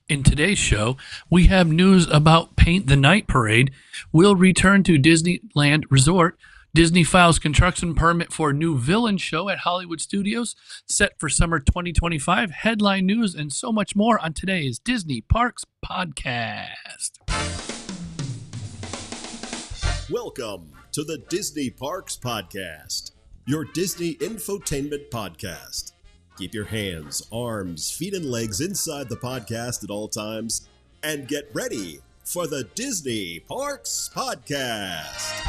In today's show, we have news about Paint the Night Parade will return to Disneyland Resort. Disney files construction permit for new villain show at Hollywood Studios, set for summer 2025. Headline news and so much more on today's Disney Parks podcast. Welcome to the Disney Parks Podcast, your Disney infotainment podcast. Keep your hands, arms, feet, and legs inside the podcast at all times and get ready for the Disney Parks Podcast.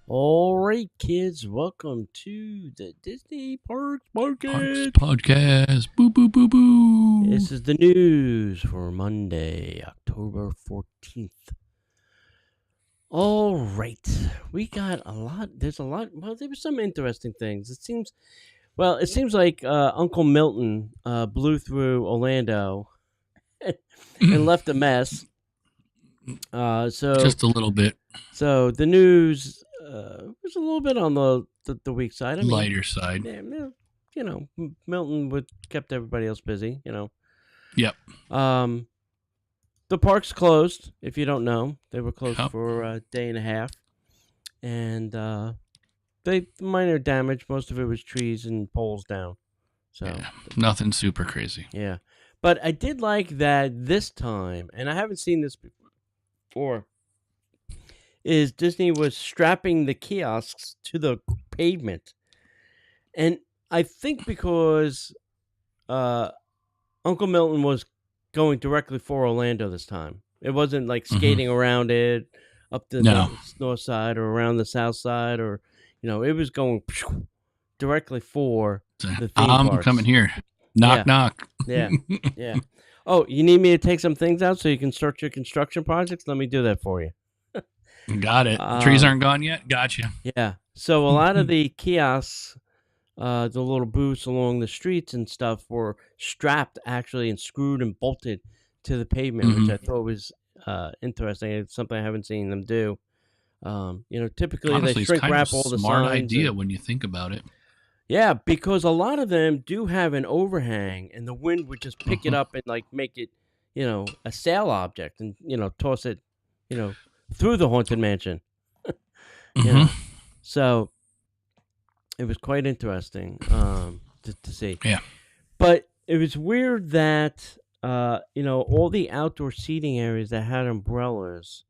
All right, kids, welcome to the Disney Parks Podcast. Podcast. Boo, boo, boo, boo. This is the news for Monday, October 14th. All right, we got a lot. There's a lot. Well, there were some interesting things. It seems like Uncle Milton blew through Orlando and left a mess. So just a little bit. So the news was a little bit on the weak side. I mean, lighter side. Yeah, you know, Milton kept everybody else busy. You know. Yep. The park's closed. If you don't know, they were closed for a day and a half, and they minor damage. Most of it was trees and poles down. So yeah, nothing super crazy. Yeah, but I did like that this time, and I haven't seen this before. Is Disney was strapping the kiosks to the pavement, and I think because Uncle Milton was going directly for Orlando this time. It wasn't like skating around it up the north side or around the south side, or it was going directly for the theme parks. Coming here. Knock, knock. Yeah, yeah. Oh, you need me to take some things out so you can start your construction projects? Let me do that for you. Got it. Trees aren't gone yet? Gotcha. Yeah. So a lot of the kiosks, the little booths along the streets and stuff were strapped actually and screwed and bolted to the pavement, which I thought was interesting. It's something I haven't seen them do. Typically honestly, they shrink wrap all the signs. Smart idea when you think about it. Yeah, because a lot of them do have an overhang, and the wind would just pick it up and like make it, a sail object, and toss it, through the Haunted Mansion. So it was quite interesting to see. Yeah, but it was weird that all the outdoor seating areas that had umbrellas,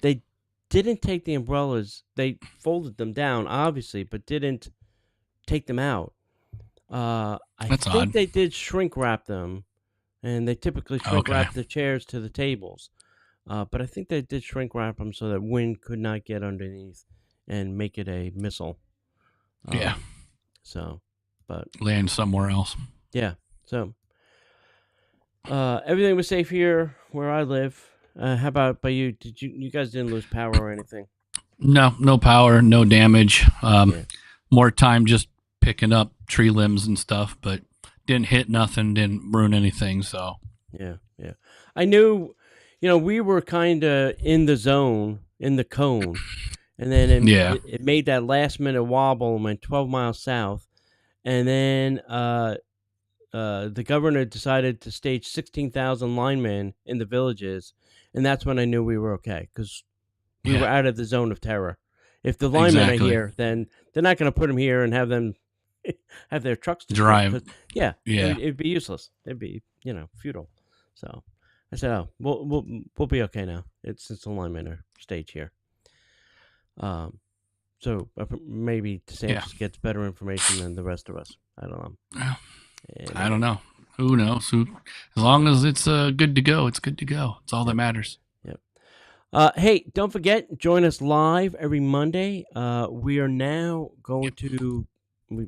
they didn't take the umbrellas. They folded them down, obviously, but didn't take them out. I That's think odd. they did shrink wrap them, and they typically shrink wrap the chairs to the tables. But I think they did shrink wrap them so that wind could not get underneath and make it a missile. Yeah. So, but land somewhere else. Yeah. So, everything was safe here where I live. How about by you? You guys didn't lose power or anything? No power, no damage. More time just picking up tree limbs and stuff, but didn't hit nothing, didn't ruin anything. So yeah. I knew, we were kind of in the zone, in the cone, and then it made that last minute wobble and went 12 miles south, and then the governor decided to stage 16,000 linemen in the villages, and that's when I knew we were okay, because we were out of the zone of terror. If the linemen are here, then they're not going to put them here and have them have their trucks to drive. It'd be useless. It'd be futile. So I said, "Oh, we'll be okay now. It's a linemen are stage here." So maybe DeSantis gets better information than the rest of us. I don't know. I don't know. Who knows? As long as it's good to go, it's good to go. It's all that matters. Yep. Hey, don't forget, join us live every Monday. We are now going to,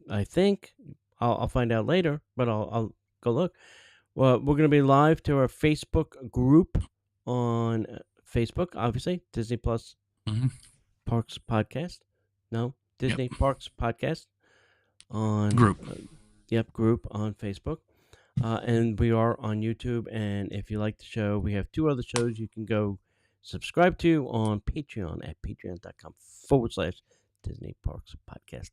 I think, I'll find out later, but I'll go look. Well, we're going to be live to our Facebook group on Facebook, obviously, Disney Plus Parks Podcast. No, Disney Parks Podcast on group. Group on Facebook. And we are on YouTube. And if you like the show, we have 2 other shows you can go subscribe to on Patreon at patreon.com/Disney Parks Podcast.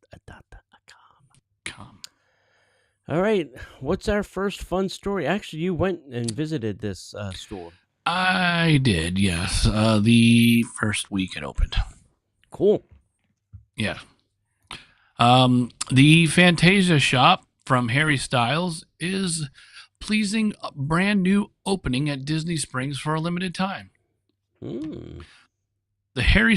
All right. What's our first fun story? Actually, you went and visited this store. I did, yes. The first week it opened. Cool. Yeah. The Fantasia shop from Harry Styles is pleasing a brand new opening at Disney Springs for a limited time. Hmm. The Harry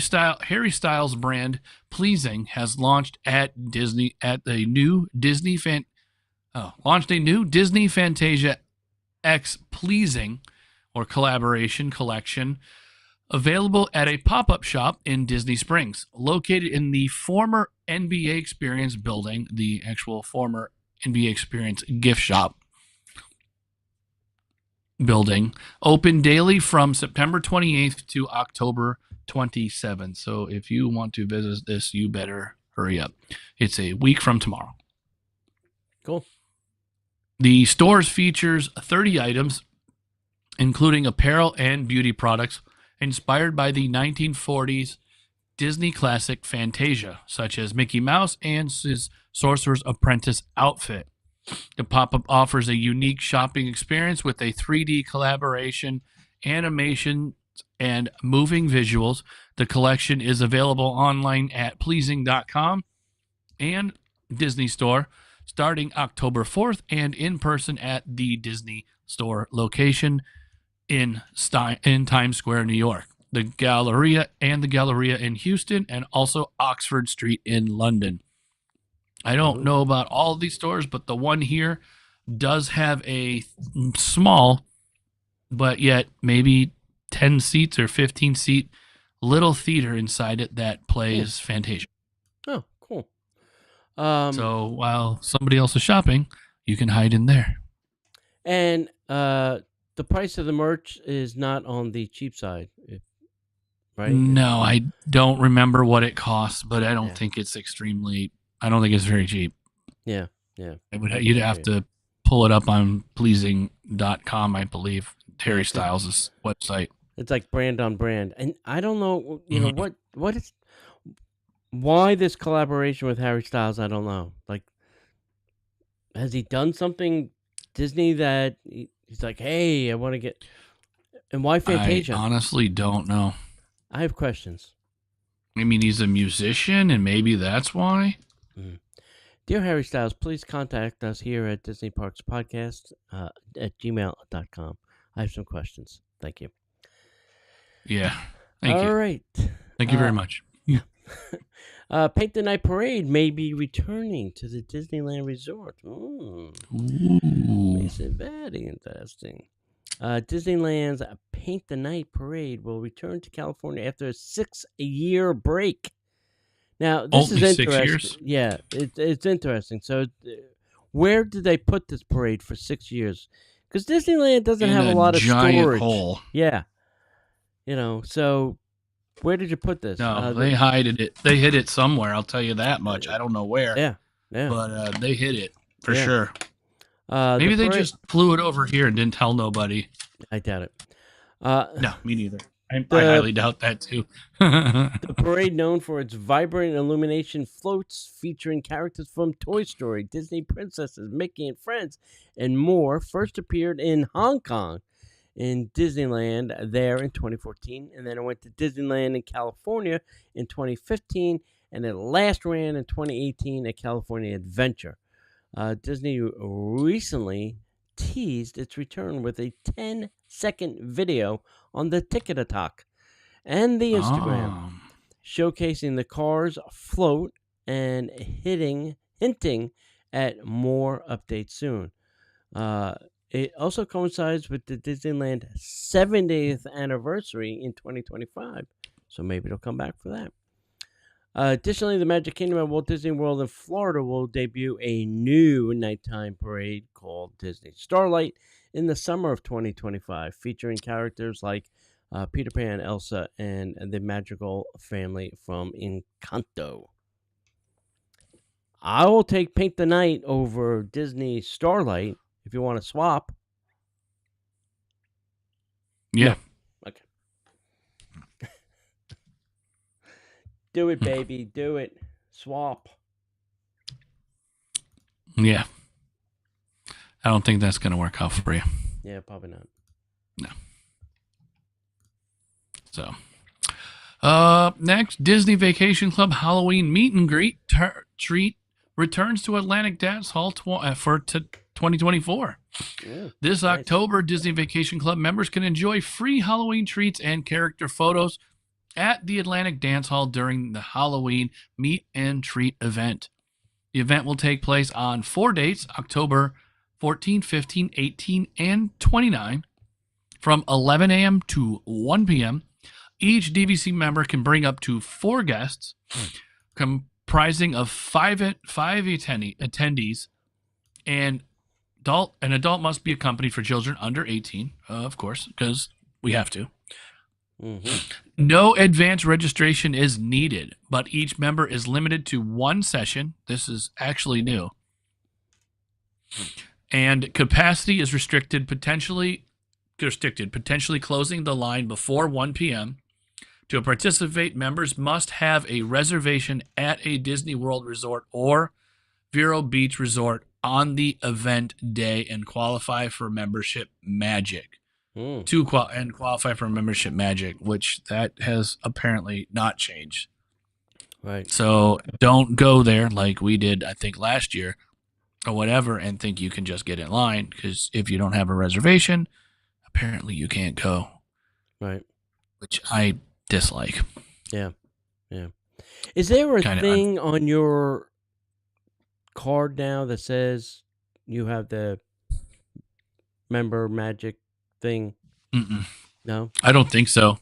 Styles brand Pleasing has launched at Disney at a new Disney launched a new Disney Fantasia X Pleasing or collaboration collection available at a pop-up shop in Disney Springs, located in the former NBA Experience building, the actual former NBA Experience gift shop building, open daily from September 28th to October 27th. So if you want to visit this, you better hurry up. It's a week from tomorrow. Cool. The stores features 30 items, including apparel and beauty products, inspired by the 1940s Disney classic Fantasia, such as Mickey Mouse and his Sorcerer's Apprentice outfit. The pop-up offers a unique shopping experience with a 3D collaboration, animation, and moving visuals. The collection is available online at pleasing.com and Disney Store starting October 4th and in person at the Disney Store location in Times Square, New York, the Galleria in Houston, and also Oxford Street in London. I don't know about all of these stores, but the one here does have a small, but yet maybe 10 seats or 15 seat little theater inside it that plays Fantasia. Oh, cool. So while somebody else is shopping, you can hide in there. And the price of the merch is not on the cheap side, right? No, I don't remember what it costs, but I don't think it's I don't think it's very cheap. Yeah. You'd have to pull it up on pleasing.com, I believe, Harry Styles' website. It's like brand on brand. And I don't know, what is, why this collaboration with Harry Styles, I don't know. Like, has he done something Disney that he's like, hey, I want to get, and why Fantasia? I honestly don't know. I have questions. I mean, he's a musician, and maybe that's why. Dear Harry Styles, please contact us here at Disney Parks Podcast at gmail.com. I have some questions. Thank you. Yeah. Thank you. All right. Thank you very much. Paint the Night Parade may be returning to the Disneyland Resort. Ooh. Makes it very interesting. Disneyland's Paint the Night Parade will return to California after a 6-year break. Now, this is interesting. 6 years? Yeah, it's interesting. So, where did they put this parade for 6 years? Because Disneyland doesn't have a lot of storage. Hole. Yeah. So where did you put this? No, they hid it. They hid it somewhere. I'll tell you that much. I don't know where. Yeah. But they hid it for sure. Maybe they just flew it over here and didn't tell nobody. I doubt it. No, me neither. I highly doubt that too. The parade, known for its vibrant illumination floats featuring characters from Toy Story, Disney princesses, Mickey and Friends, and more, first appeared in Hong Kong in Disneyland there in 2014, and then it went to Disneyland in California in 2015, and it last ran in 2018 at California Adventure. Disney recently teased its return with a 10-second video on the TikTok and the Instagram, showcasing the cars float and hinting at more updates soon. It also coincides with the Disneyland 70th anniversary in 2025, so maybe it'll come back for that. Additionally, the Magic Kingdom at Walt Disney World in Florida will debut a new nighttime parade called Disney Starlight in the summer of 2025, featuring characters like Peter Pan, Elsa, and the magical family from Encanto. I will take Paint the Night over Disney Starlight if you want to swap. Yeah. No. Okay. Do it, baby. Do it. Swap. Yeah. I don't think that's going to work out for you. Yeah, probably not. No. So, next, Disney Vacation Club Halloween meet and treat returns to Atlantic Dance Hall for 2024. This nice. October, Disney Vacation Club members can enjoy free Halloween treats and character photos at the Atlantic Dance Hall during the Halloween meet and treat event. The event will take place on 4 dates, October 14, 15, 18, and 29, from 11 a.m. to 1 p.m. Each DVC member can bring up to 4 guests, comprising of five attendees, and an adult must be accompanied for children under 18, of course, because we have to. Mm-hmm. No advance registration is needed, but each member is limited to 1 session. This is actually new. And capacity is potentially closing the line before 1 p.m. To participate, members must have a reservation at a Disney World Resort or Vero Beach Resort on the event day and qualify for membership magic. Qualify for membership magic, which that has apparently not changed. Right. So don't go there like we did, I think, last year or whatever, and think you can just get in line, because if you don't have a reservation, apparently you can't go. Right. Which I dislike. Yeah. Yeah. Is there a thing on your card now that says you have the member magic thing? Mm-mm. No? I don't think so.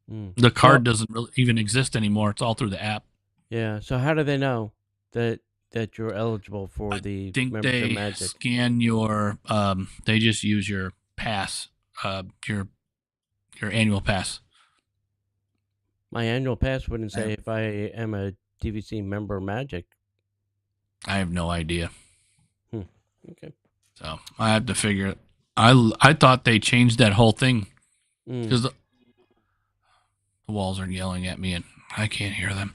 The card doesn't really even exist anymore. It's all through the app. Yeah. So how do they know that you're eligible for the membership magic? I think they scan your, they just use your pass, your annual pass. My annual pass wouldn't say if I am a DVC member magic. I have no idea. Okay. So I have to figure it. I thought they changed that whole thing because the walls are yelling at me and I can't hear them.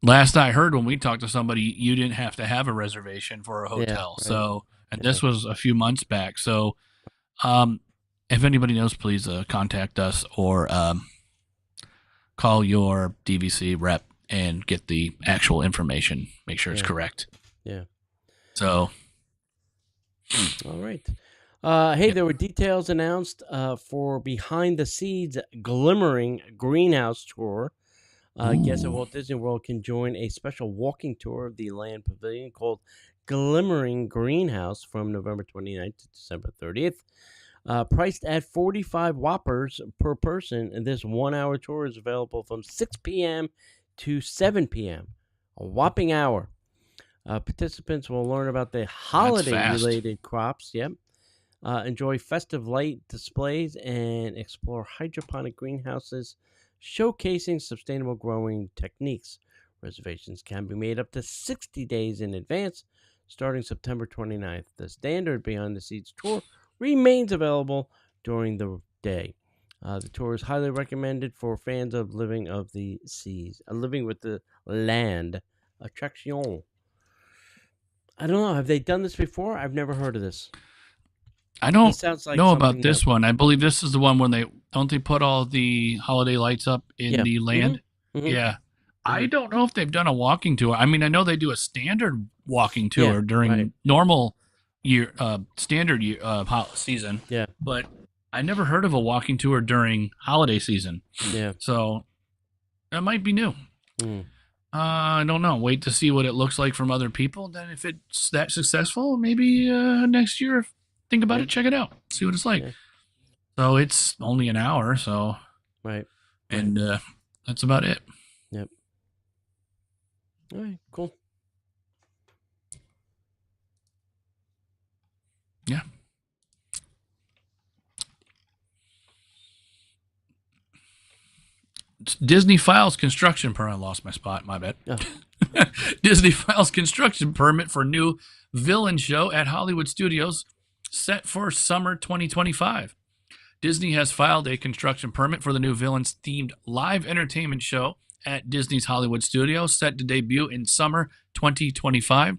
Last I heard when we talked to somebody, you didn't have to have a reservation for a hotel. Yeah, right. And this was a few months back. So, if anybody knows, please contact us or call your DVC rep and get the actual information. Make sure it's correct. Yeah. So. All right. Hey, there were details announced for Behind the Scenes Glimmering Greenhouse Tour. Guests at Walt Disney World can join a special walking tour of the land pavilion called Glimmering Greenhouse from November 29th to December 30th. Priced at 45 Whoppers per person, and this 1-hour tour is available from 6 p.m. to 7 p.m. A whopping hour. Participants will learn about the holiday-related crops. Yep. Enjoy festive light displays and explore hydroponic greenhouses showcasing sustainable growing techniques. Reservations can be made up to 60 days in advance, starting September 29th. The standard Behind the Scenes tour remains available during the day. The tour is highly recommended for fans of Living with the Land attraction. I don't know. Have they done this before? I've never heard of this. I don't know about this one. I believe this is the one when they put all the holiday lights up in the land. Mm-hmm. Yeah. Mm-hmm. I don't know if they've done a walking tour. I mean, I know they do a standard walking tour during normal year, standard year, season. Yeah. But I never heard of a walking tour during holiday season. Yeah. So that might be new. I don't know. Wait to see what it looks like from other people. Then if it's that successful, maybe next year, think about it, check it out, see what it's like. So it's only an hour, so. Right. And that's about it. Yep. All right, cool. Yeah. Disney files construction permit. I lost my spot. My bad. Oh. Disney files construction permit for new villain show at Hollywood Studios set for summer 2025. Disney has filed a construction permit for the new villains-themed live entertainment show at Disney's Hollywood Studios, set to debut in summer 2025.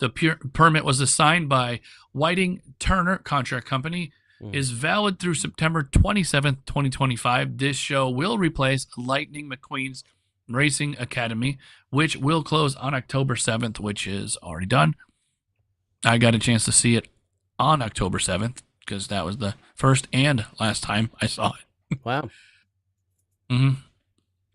The permit was assigned by Whiting Turner Contract Company, is valid through September 27th, 2025. This show will replace Lightning McQueen's Racing Academy, which will close on October 7th, which is already done. I got a chance to see it on October 7th because that was the first and last time I saw it. Wow.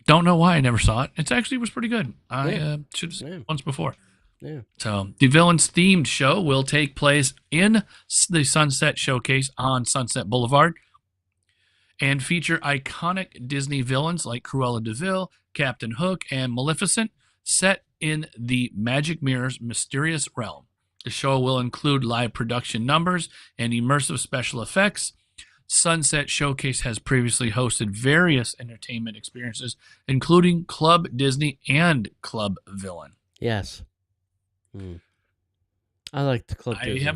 Don't know why I never saw it. It actually was pretty good. I should have seen it once before. Yeah. So the Villains themed show will take place in the Sunset Showcase on Sunset Boulevard and feature iconic Disney villains like Cruella de Vil, Captain Hook, and Maleficent set in the Magic Mirror's mysterious realm. The show will include live production numbers and immersive special effects. Sunset Showcase has previously hosted various entertainment experiences, including Club Disney and Club Villain. Yes. I like the Club Disney.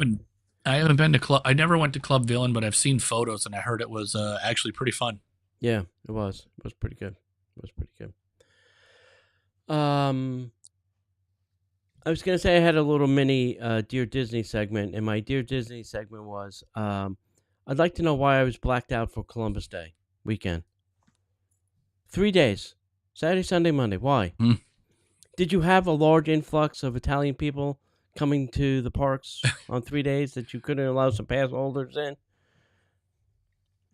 I haven't been to Club. I never went to Club Villain, but I've seen photos and I heard it was actually pretty fun. Yeah, it was. It was pretty good. I was gonna say I had a little mini Dear Disney segment, and my Dear Disney segment was I'd like to know why I was blacked out for Columbus Day weekend. 3 days, Saturday, Sunday, Monday. Why? Did you have a large influx of Italian people coming to the parks on 3 days that you couldn't allow some pass holders in?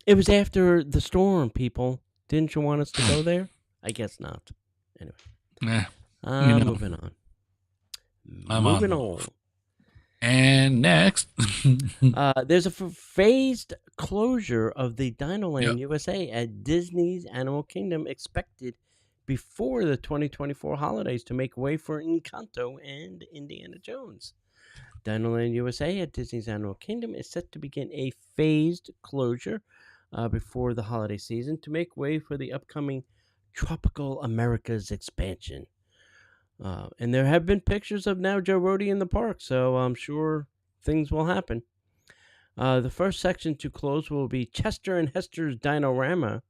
It was after the storm, people. Didn't you want us to go there? I guess not. Anyway. Moving on. Moving on. And next. There's a phased closure of the Dinoland USA at Disney's Animal Kingdom expected before the 2024 holidays to make way for Encanto and Indiana Jones. Dinoland USA at Disney's Animal Kingdom is set to begin a phased closure before the holiday season to make way for the upcoming Tropical America's expansion. And there have been pictures of now Joe Rody in the park, so I'm sure things will happen. The first section to close will be Chester and Hester's Dinorama,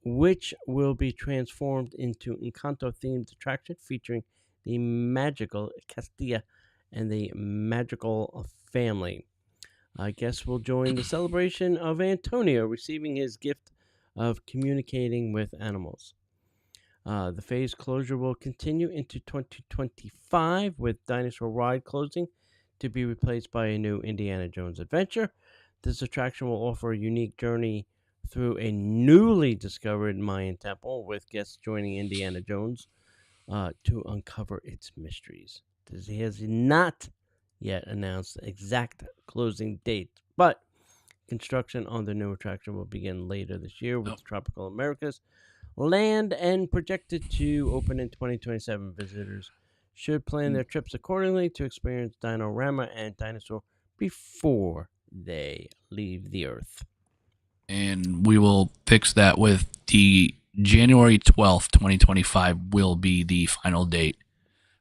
which will be transformed into Encanto-themed attraction featuring the magical Castilla and the magical family. Guests will join the celebration of Antonio receiving his gift of communicating with animals. The phase closure will continue into 2025 with Dinosaur Ride closing to be replaced by a new Indiana Jones adventure. This attraction will offer a unique journey through a newly discovered Mayan temple with guests joining Indiana Jones to uncover its mysteries. Disney has not yet announced the exact closing date, but construction on the new attraction will begin later this year with Tropical America's land and projected to open in 2027. Visitors should plan their trips accordingly to experience Dinorama and Dinosaur before they leave the Earth. And we will fix that with the January 12th, 2025 will be the final date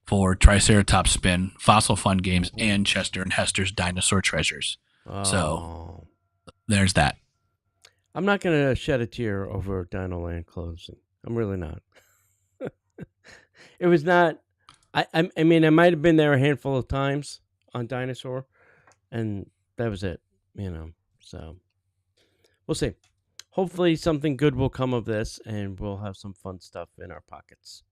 for Triceratops Spin, Fossil Fun Games, and Chester and Hester's Dinosaur Treasures. So there's that. I'm not going to shed a tear over Dinoland closing. I'm really not. It was not... I mean, I might have been there a handful of times on Dinosaur, and that was it, so... We'll see. Hopefully something good will come of this, and we'll have some fun stuff in our pockets.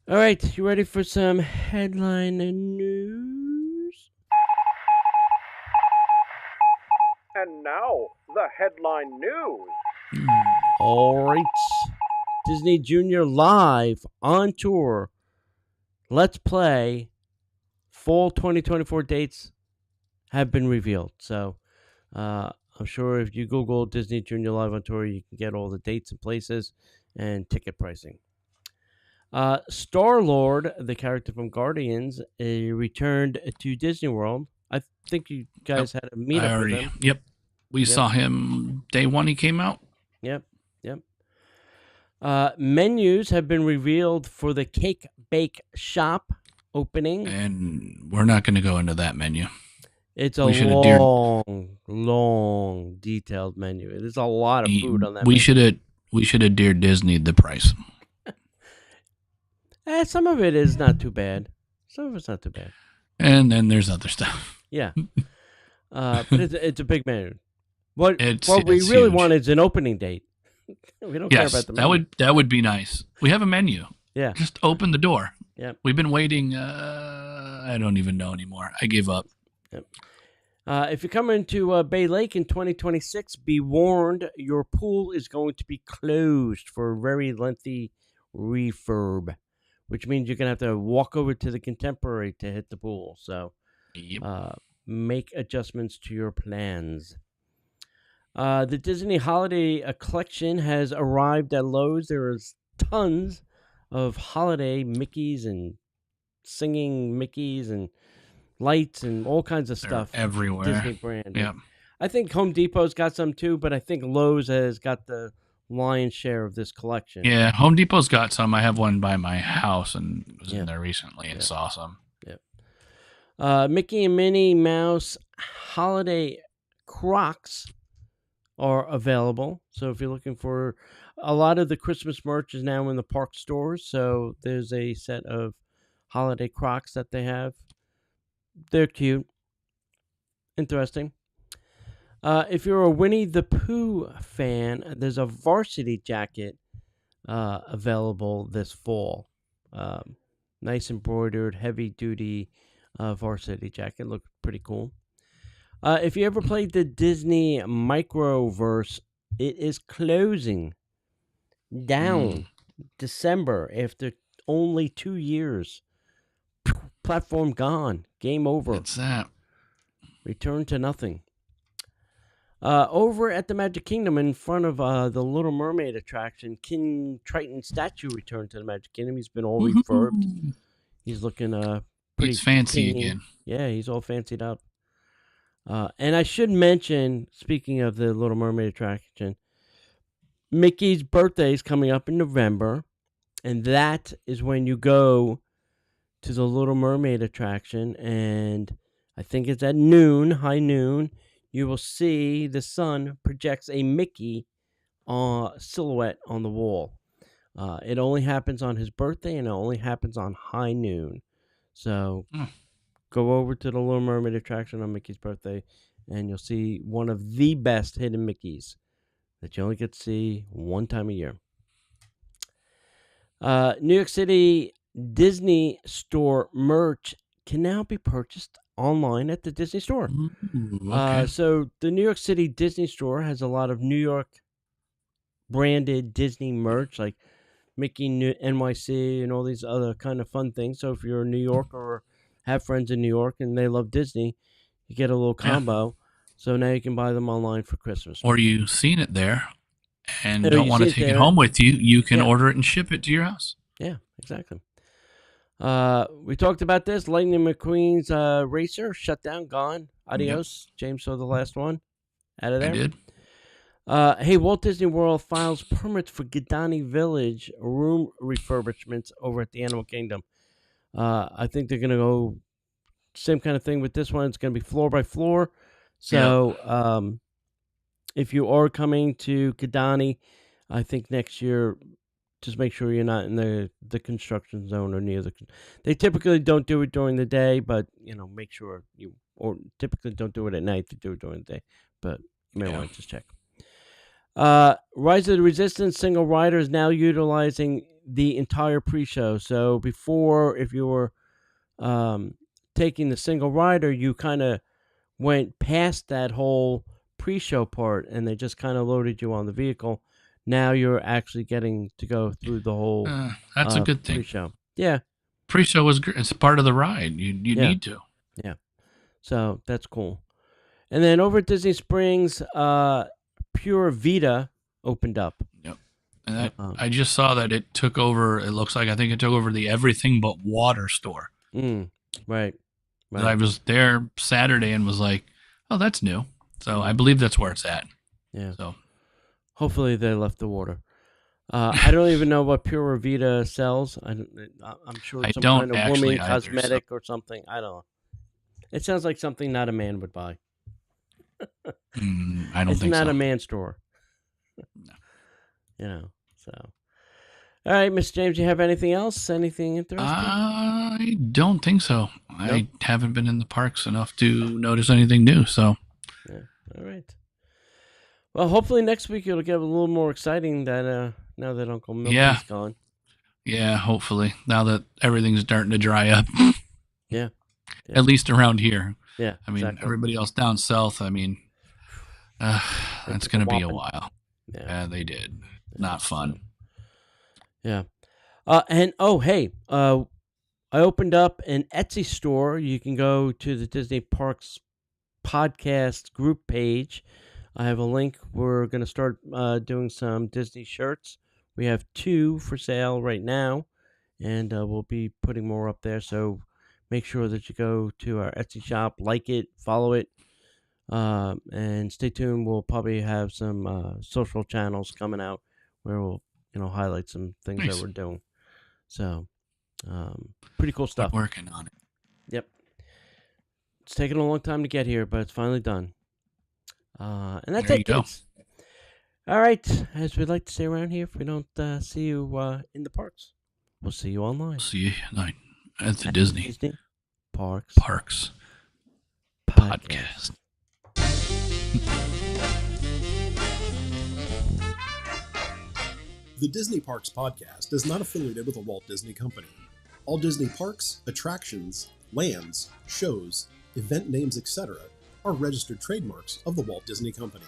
All right, you ready for some headline news? And now, the headline news. All right. Disney Junior Live on tour. Let's Play. Fall 2024 dates have been revealed. So, I'm sure if you Google Disney Junior Live on Tour, you can get all the dates and places and ticket pricing. Star-Lord, the character from Guardians, returned to Disney World. I think you guys had a meetup with him. Yep. We saw him day one he came out. Yep. Menus have been revealed for the Cake Bake Shop opening. And we're not going to go into that menu. It's a long, detailed menu. There's a lot of food on that menu. We should have Dear Disney the price. Some of it is not too bad. Some of it's not too bad. And then there's other stuff. Yeah. But it's a big menu. What It's we really huge. want is an opening date. We don't care about the menu. That would be nice. We have a menu. Yeah. Just open the door. Yeah. We've been waiting. I don't even know anymore. I gave up. Yep. If you're coming to Bay Lake in 2026, be warned, your pool is going to be closed for a very lengthy refurb, which means you're going to have to walk over to the Contemporary to hit the pool. So make adjustments to your plans. The Disney Holiday Collection has arrived at Lowe's. There is tons of holiday Mickeys and singing Mickeys and lights and all kinds of stuff. They're everywhere. Disney brand. Yeah. I think Home Depot's got some too, but I think Lowe's has got the lion's share of this collection. Yeah, Home Depot's got some. I have one by my house and was in there recently. It's awesome. Yep. Mickey and Minnie Mouse holiday Crocs are available. So if you're looking for a lot of the Christmas merch is now in the park stores. So there's a set of holiday Crocs that they have. They're cute. Interesting. If you're a Winnie the Pooh fan, there's a varsity jacket available this fall. Nice embroidered, heavy-duty varsity jacket. Looked pretty cool. If you ever played the Disney Microverse, it is closing down December after only 2 years. Platform gone. Game over. What's that? Return to nothing. Over at the Magic Kingdom in front of the Little Mermaid attraction, King Triton statue returned to the Magic Kingdom. He's been all refurbed. He's looking pretty He's fancy clean. again. Yeah, he's all fancied up. And I should mention, speaking of the Little Mermaid attraction, Mickey's birthday is coming up in November, and that is when you go to the Little Mermaid attraction, and I think it's at noon, high noon. You will see the sun projects a Mickey silhouette on the wall. It only happens on his birthday, and it only happens on high noon. So go over to the Little Mermaid attraction on Mickey's birthday, and you'll see one of the best hidden Mickeys that you only get to see one time a year. New York City Disney Store merch can now be purchased online at the Disney Store. Okay. So the New York City Disney Store has a lot of New York branded Disney merch, like Mickey NYC and all these other kind of fun things. So if you're in New York or have friends in New York and they love Disney, you get a little combo. So now you can buy them online for Christmas. Or you've seen it there and don't want to take it home with you, you can order it and ship it to your house. Yeah, exactly. We talked about this. Lightning McQueen's racer shut down, gone. Adios. Yep. James saw the last one. Out of there. I did. Hey, Walt Disney World files permits for Kidani Village room refurbishments over at the Animal Kingdom. I think they're going to go same kind of thing with this one. It's going to be floor by floor. So if you are coming to Kidani, I think next year, just make sure you're not in the construction zone or near the. They typically don't do it during the day, but make sure you. Or typically don't do it at night. They do it during the day, but you may want to just check. Rise of the Resistance single rider is now utilizing the entire pre-show. So before, if you were taking the single rider, you kind of went past that whole pre-show part, and they just kind of loaded you on the vehicle. Now you're actually getting to go through the whole. That's a good thing. Pre-show, yeah. Pre-show is it's part of the ride. You need to. Yeah, so that's cool. And then over at Disney Springs, Pure Vita opened up. Yep. And I just saw that it took over. It looks like I think it took over the Everything But Water store. Right. I was there Saturday and was like, "Oh, that's new." So I believe that's where it's at. Yeah. So hopefully they left the water. I don't even know what Pure Vita sells. I'm sure it's some kind of woman cosmetic or something. I don't know. It sounds like something not a man would buy. I don't think so. It's not a man store. No. So. All right, Mr. James, you have anything else? Anything interesting? I don't think so. Nope. I haven't been in the parks enough to notice anything new. So, yeah. All right. Well, hopefully next week it'll get a little more exciting. That now that Uncle Milty's gone. Yeah, hopefully now that everything's starting to dry up. Yeah. At least around here. Yeah. I mean, everybody else down south. I mean, it's going to be a while. Yeah, they did. Not fun. Yeah. And hey, I opened up an Etsy store. You can go to the Disney Parks podcast group page. I have a link. We're going to start doing some Disney shirts. We have 2 for sale right now, and we'll be putting more up there. So make sure that you go to our Etsy shop, like it, follow it, and stay tuned. We'll probably have some social channels coming out where we'll highlight some things that we're doing. So, pretty cool stuff. We're working on it. Yep. It's taken a long time to get here, but it's finally done. And that's it, kids. All right. As we'd like to say around here, if we don't see you in the parks, we'll see you online. See you at the Disney Parks podcast. The Disney Parks podcast is not affiliated with the Walt Disney Company. All Disney parks, attractions, lands, shows, event names, etc. are registered trademarks of the Walt Disney Company.